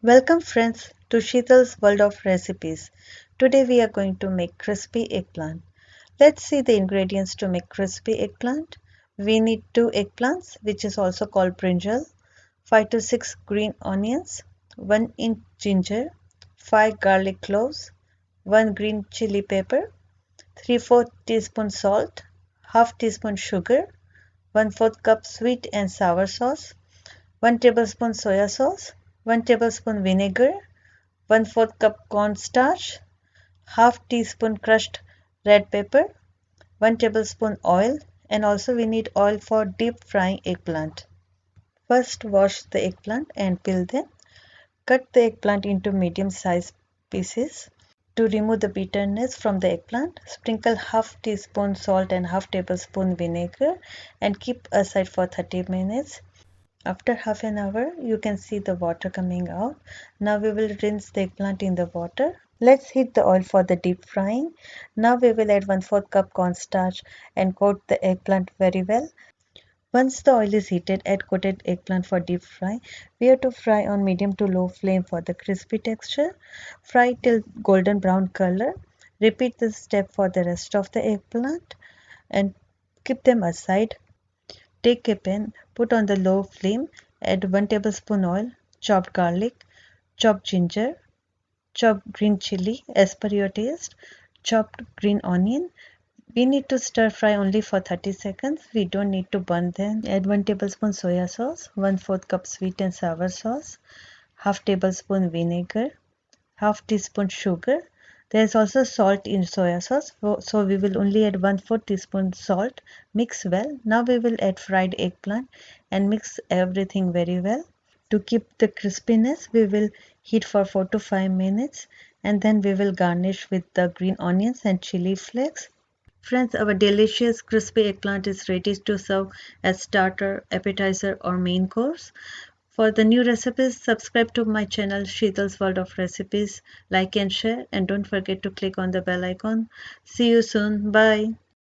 Welcome friends to Sheetal's World of Recipes. Today we are going to make crispy eggplant. Let's see the ingredients to make crispy eggplant. We need 2 eggplants, which is also called brinjal, 5 to 6 green onions, 1 inch ginger, 5 garlic cloves, 1 green chili pepper, 3/4 teaspoon salt, half teaspoon sugar, 1/4 cup sweet and sour sauce, 1 tablespoon soya sauce, 1 tablespoon vinegar, 1/4 cup cornstarch, half teaspoon crushed red pepper, 1 tablespoon oil, and also we need oil for deep frying eggplant. First wash the eggplant and peel them. Cut the eggplant into medium sized pieces. To remove the bitterness from the eggplant, sprinkle half teaspoon salt and half tablespoon vinegar and keep aside for 30 minutes. After half an hour, you can see the water coming out. Now we will rinse the eggplant in the water. Let's heat the oil for the deep frying. Now we will add 1/4 cup cornstarch and coat the eggplant very well. Once the oil is heated, add coated eggplant for deep fry. We have to fry on medium to low flame for the crispy texture. Fry till golden brown color. Repeat this step for the rest of the eggplant and keep them aside. Take a pan, put on the low flame, add 1 tablespoon oil, chopped garlic, chopped ginger, chopped green chili as per your taste, chopped green onion. We need to stir fry only for 30 seconds. We don't need to burn them. Add 1 tablespoon soya sauce, 1/4 cup sweet and sour sauce, half tablespoon vinegar, half teaspoon sugar. There is also salt in soya sauce, so we will only add 1/4 teaspoon salt. Mix well. Now we will add fried eggplant and mix everything very well. To keep the crispiness, we will heat for 4 to 5 minutes and then we will garnish with the green onions and chili flakes. Friends, our delicious crispy eggplant is ready to serve as starter, appetizer or main course. For the new recipes, subscribe to my channel Sheetal's World of Recipes, like and share, and don't forget to click on the bell icon. See you soon. Bye.